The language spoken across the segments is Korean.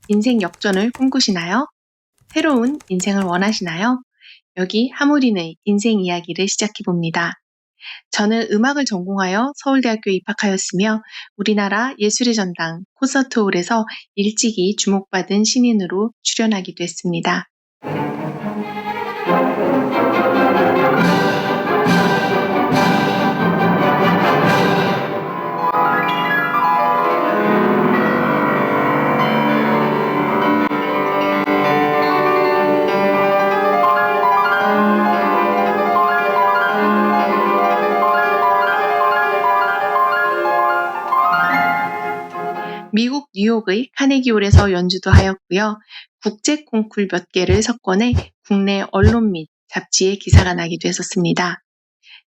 인생 역전을 꿈꾸시나요? 새로운 인생을 원하시나요? 여기 하모린의 인생 이야기를 시작해봅니다. 저는 음악을 전공하여 서울대학교에 입학하였으며 우리나라 예술의 전당 콘서트홀에서 일찍이 주목받은 신인으로 출연하기도 했습니다. 미국 뉴욕의 카네기홀에서 연주도 하였고요. 국제 콩쿨 몇 개를 석권해 국내 언론 및 잡지에 기사가 나기도 했었습니다.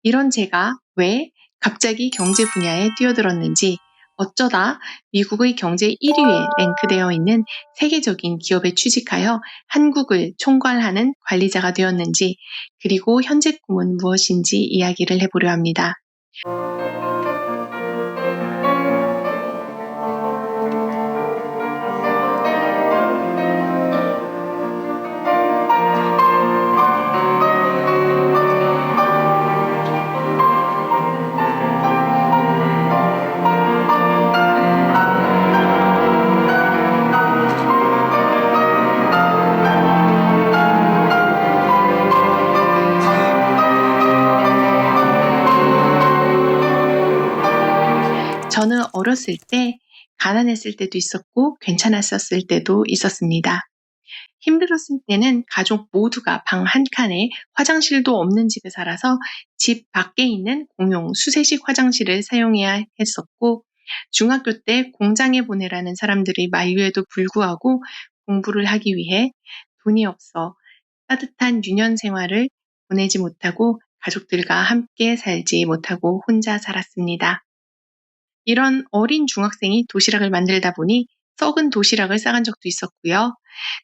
이런 제가 왜 갑자기 경제 분야에 뛰어들었는지, 어쩌다 미국의 경제 1위에 랭크되어 있는 세계적인 기업에 취직하여 한국을 총괄하는 관리자가 되었는지, 그리고 현재 꿈은 무엇인지 이야기를 해보려 합니다. 저는 어렸을 때 가난했을 때도 있었고 괜찮았었을 때도 있었습니다. 힘들었을 때는 가족 모두가 방 한 칸에 화장실도 없는 집에 살아서 집 밖에 있는 공용 수세식 화장실을 사용해야 했었고, 중학교 때 공장에 보내라는 사람들의 만류에도 불구하고 공부를 하기 위해 돈이 없어 따뜻한 유년 생활을 보내지 못하고 가족들과 함께 살지 못하고 혼자 살았습니다. 이런 어린 중학생이 도시락을 만들다 보니 썩은 도시락을 싸간 적도 있었고요.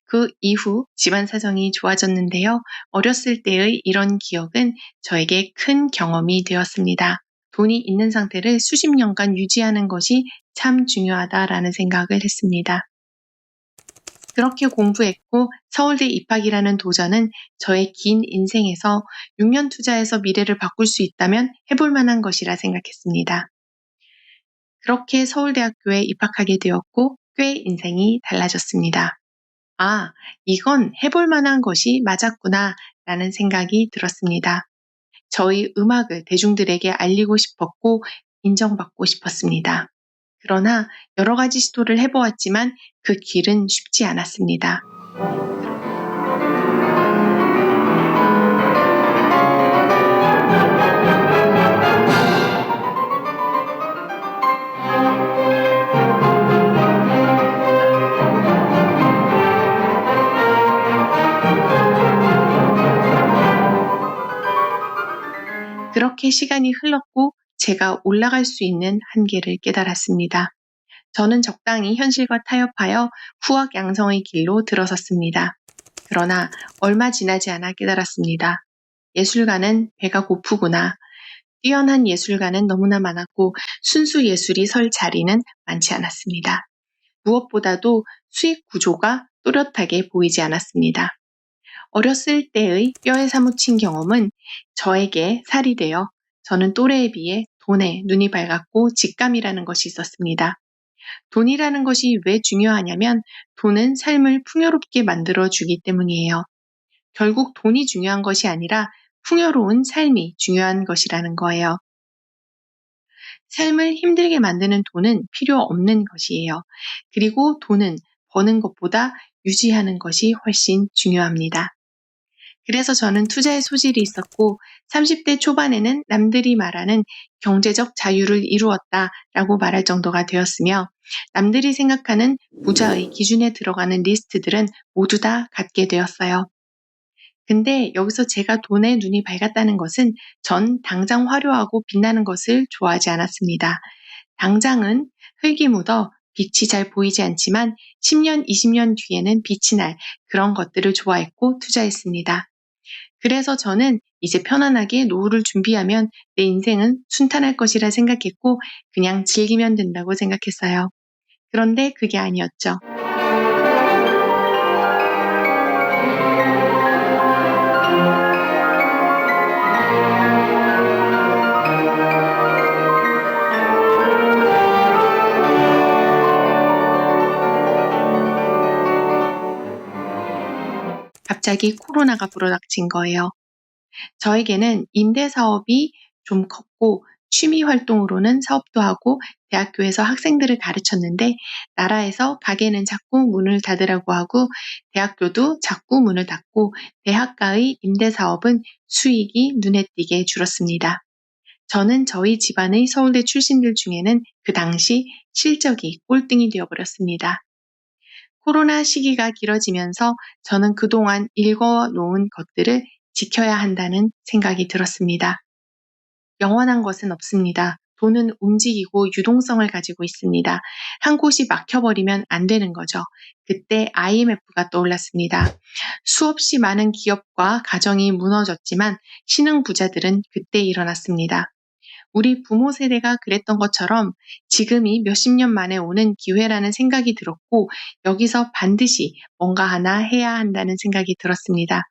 그 이후 집안 사정이 좋아졌는데요. 어렸을 때의 이런 기억은 저에게 큰 경험이 되었습니다. 돈이 있는 상태를 수십 년간 유지하는 것이 참 중요하다라는 생각을 했습니다. 그렇게 공부했고 서울대 입학이라는 도전은 저의 긴 인생에서 6년 투자해서 미래를 바꿀 수 있다면 해볼 만한 것이라 생각했습니다. 그렇게 서울대학교에 입학하게 되었고 꽤 인생이 달라졌습니다. 아, 이건 해볼 만한 것이 맞았구나 라는 생각이 들었습니다. 저희 음악을 대중들에게 알리고 싶었고 인정받고 싶었습니다. 그러나 여러 가지 시도를 해보았지만 그 길은 쉽지 않았습니다. 그렇게 시간이 흘렀고 제가 올라갈 수 있는 한계를 깨달았습니다. 저는 적당히 현실과 타협하여 후학 양성의 길로 들어섰습니다. 그러나 얼마 지나지 않아 깨달았습니다. 예술가는 배가 고프구나. 뛰어난 예술가는 너무나 많았고 순수 예술이 설 자리는 많지 않았습니다. 무엇보다도 수익 구조가 또렷하게 보이지 않았습니다. 어렸을 때의 뼈에 사무친 경험은 저에게 살이 되어 저는 또래에 비해 돈에 눈이 밝았고 직감이라는 것이 있었습니다. 돈이라는 것이 왜 중요하냐면 돈은 삶을 풍요롭게 만들어주기 때문이에요. 결국 돈이 중요한 것이 아니라 풍요로운 삶이 중요한 것이라는 거예요. 삶을 힘들게 만드는 돈은 필요 없는 것이에요. 그리고 돈은 버는 것보다 유지하는 것이 훨씬 중요합니다. 그래서 저는 투자에 소질이 있었고 30대 초반에는 남들이 말하는 경제적 자유를 이루었다라고 말할 정도가 되었으며 남들이 생각하는 부자의 기준에 들어가는 리스트들은 모두 다 갖게 되었어요. 근데 여기서 제가 돈에 눈이 밝았다는 것은 전 당장 화려하고 빛나는 것을 좋아하지 않았습니다. 당장은 흙이 묻어 빛이 잘 보이지 않지만 10년, 20년 뒤에는 빛이 날 그런 것들을 좋아했고 투자했습니다. 그래서 저는 이제 편안하게 노후를 준비하면 내 인생은 순탄할 것이라 생각했고 그냥 즐기면 된다고 생각했어요. 그런데 그게 아니었죠. 갑자기 코로나가 불어닥친 거예요. 저에게는 임대 사업이 좀 컸고 취미 활동으로는 사업도 하고 대학교에서 학생들을 가르쳤는데 나라에서 가게는 자꾸 문을 닫으라고 하고 대학교도 자꾸 문을 닫고 대학가의 임대 사업은 수익이 눈에 띄게 줄었습니다. 저는 저희 집안의 서울대 출신들 중에는 그 당시 실적이 꼴등이 되어버렸습니다. 코로나 시기가 길어지면서 저는 그동안 읽어놓은 것들을 지켜야 한다는 생각이 들었습니다. 영원한 것은 없습니다. 돈은 움직이고 유동성을 가지고 있습니다. 한 곳이 막혀버리면 안 되는 거죠. 그때 IMF가 떠올랐습니다. 수없이 많은 기업과 가정이 무너졌지만 신흥 부자들은 그때 일어났습니다. 우리 부모 세대가 그랬던 것처럼 지금이 몇십 년 만에 오는 기회라는 생각이 들었고 여기서 반드시 뭔가 하나 해야 한다는 생각이 들었습니다.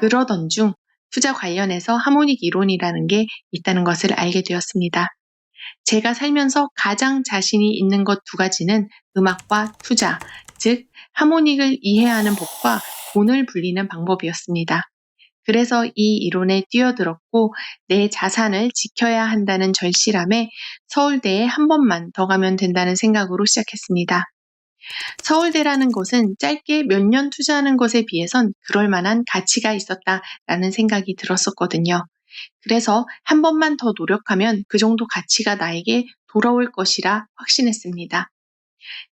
그러던 중 투자 관련해서 하모닉 이론이라는 게 있다는 것을 알게 되었습니다. 제가 살면서 가장 자신이 있는 것 두 가지는 음악과 투자, 즉 하모닉을 이해하는 법과 돈을 불리는 방법이었습니다. 그래서 이 이론에 뛰어들었고 내 자산을 지켜야 한다는 절실함에 서울대에 한 번만 더 가면 된다는 생각으로 시작했습니다. 서울대라는 곳은 짧게 몇 년 투자하는 것에 비해선 그럴 만한 가치가 있었다라는 생각이 들었었거든요. 그래서 한 번만 더 노력하면 그 정도 가치가 나에게 돌아올 것이라 확신했습니다.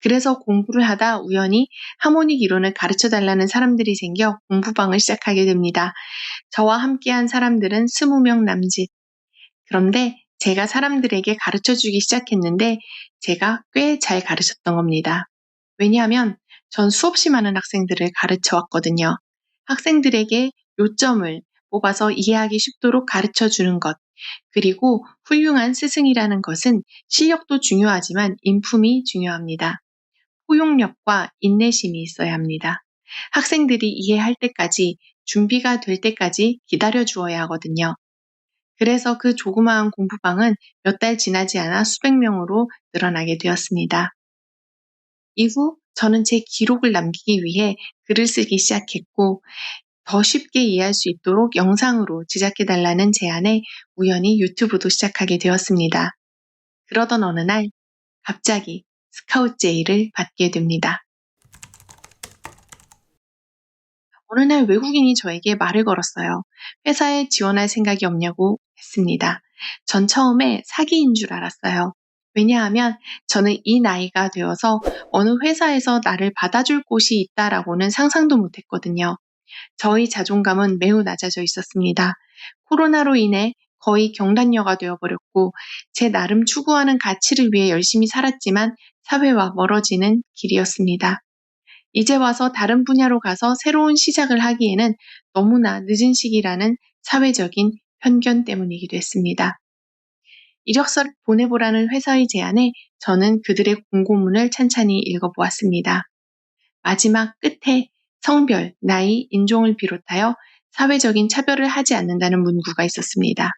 그래서 공부를 하다 우연히 하모닉 이론을 가르쳐 달라는 사람들이 생겨 공부방을 시작하게 됩니다. 저와 함께한 사람들은 20명 남짓. 그런데 제가 사람들에게 가르쳐 주기 시작했는데 제가 꽤 잘 가르쳤던 겁니다. 왜냐하면 전 수없이 많은 학생들을 가르쳐 왔거든요. 학생들에게 요점을 뽑아서 이해하기 쉽도록 가르쳐 주는 것. 그리고 훌륭한 스승이라는 것은 실력도 중요하지만 인품이 중요합니다. 포용력과 인내심이 있어야 합니다. 학생들이 이해할 때까지 준비가 될 때까지 기다려 주어야 하거든요. 그래서 그 조그마한 공부방은 몇 달 지나지 않아 수백 명으로 늘어나게 되었습니다. 이후 저는 제 기록을 남기기 위해 글을 쓰기 시작했고 더 쉽게 이해할 수 있도록 영상으로 제작해달라는 제안에 우연히 유튜브도 시작하게 되었습니다. 그러던 어느 날 갑자기 스카웃 제의를 받게 됩니다. 어느 날 외국인이 저에게 말을 걸었어요. 회사에 지원할 생각이 없냐고 했습니다. 전 처음에 사기인 줄 알았어요. 왜냐하면 저는 이 나이가 되어서 어느 회사에서 나를 받아줄 곳이 있다라고는 상상도 못했거든요. 저의 자존감은 매우 낮아져 있었습니다. 코로나로 인해 거의 경단녀가 되어버렸고 제 나름 추구하는 가치를 위해 열심히 살았지만 사회와 멀어지는 길이었습니다. 이제 와서 다른 분야로 가서 새로운 시작을 하기에는 너무나 늦은 시기라는 사회적인 편견 때문이기도 했습니다. 이력서를 보내보라는 회사의 제안에 저는 그들의 공고문을 찬찬히 읽어보았습니다. 마지막 끝에 성별, 나이, 인종을 비롯하여 사회적인 차별을 하지 않는다는 문구가 있었습니다.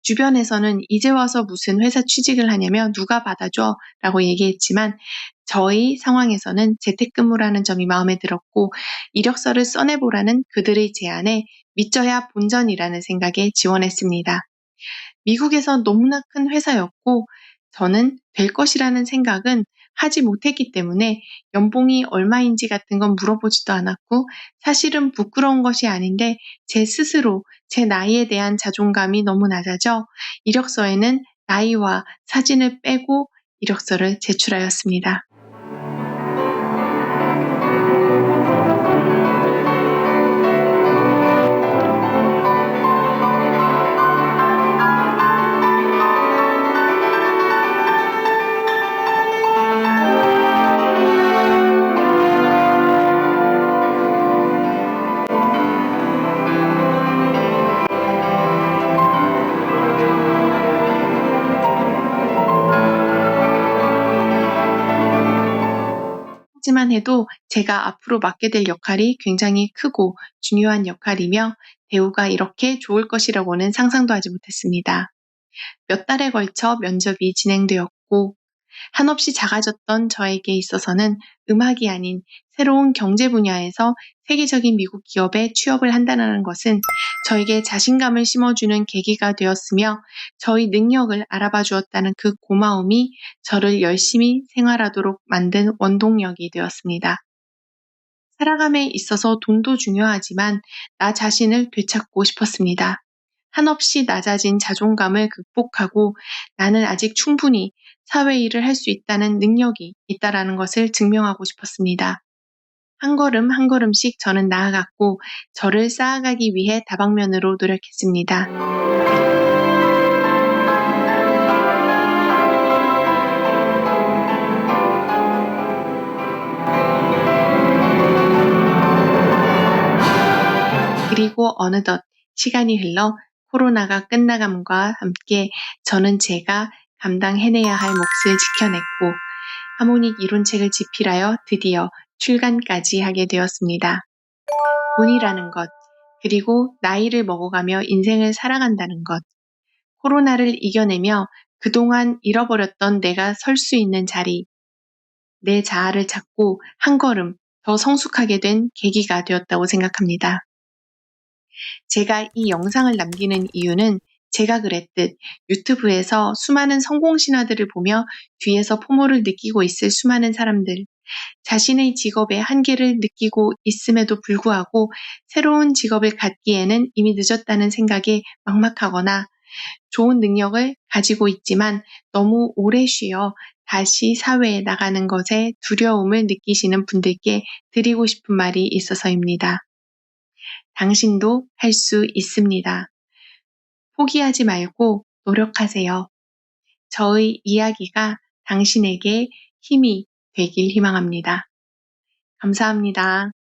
주변에서는 이제 와서 무슨 회사 취직을 하냐며 누가 받아줘? 라고 얘기했지만 저희 상황에서는 재택근무라는 점이 마음에 들었고 이력서를 써내보라는 그들의 제안에 믿져야 본전이라는 생각에 지원했습니다. 미국에서 너무나 큰 회사였고 저는 될 것이라는 생각은 하지 못했기 때문에 연봉이 얼마인지 같은 건 물어보지도 않았고 사실은 부끄러운 것이 아닌데 제 스스로 제 나이에 대한 자존감이 너무 낮아져 이력서에는 나이와 사진을 빼고 이력서를 제출하였습니다. 듣기만 해도 제가 앞으로 맡게 될 역할이 굉장히 크고 중요한 역할이며 대우가 이렇게 좋을 것이라고는 상상도 하지 못했습니다. 몇 달에 걸쳐 면접이 진행되었고 한없이 작아졌던 저에게 있어서는 음악이 아닌 새로운 경제 분야에서 세계적인 미국 기업에 취업을 한다는 것은 저에게 자신감을 심어주는 계기가 되었으며 저의 능력을 알아봐 주었다는 그 고마움이 저를 열심히 생활하도록 만든 원동력이 되었습니다. 살아감에 있어서 돈도 중요하지만 나 자신을 되찾고 싶었습니다. 한없이 낮아진 자존감을 극복하고 나는 아직 충분히 사회 일을 할 수 있다는 능력이 있다라는 것을 증명하고 싶었습니다. 한 걸음 한 걸음씩 저는 나아갔고 저를 쌓아가기 위해 다방면으로 노력했습니다. 그리고 어느덧 시간이 흘러 코로나가 끝나감과 함께 저는 제가 감당해내야 할 몫을 지켜냈고 하모닉 이론책을 집필하여 드디어 출간까지 하게 되었습니다. 돈이라는 것, 그리고 나이를 먹어가며 인생을 살아간다는 것, 코로나를 이겨내며 그동안 잃어버렸던 내가 설 수 있는 자리, 내 자아를 찾고 한 걸음 더 성숙하게 된 계기가 되었다고 생각합니다. 제가 이 영상을 남기는 이유는 제가 그랬듯 유튜브에서 수많은 성공 신화들을 보며 뒤에서 포모를 느끼고 있을 수많은 사람들, 자신의 직업의 한계를 느끼고 있음에도 불구하고 새로운 직업을 갖기에는 이미 늦었다는 생각에 막막하거나 좋은 능력을 가지고 있지만 너무 오래 쉬어 다시 사회에 나가는 것에 두려움을 느끼시는 분들께 드리고 싶은 말이 있어서입니다. 당신도 할 수 있습니다. 포기하지 말고 노력하세요. 저의 이야기가 당신에게 힘이 되길 희망합니다. 감사합니다.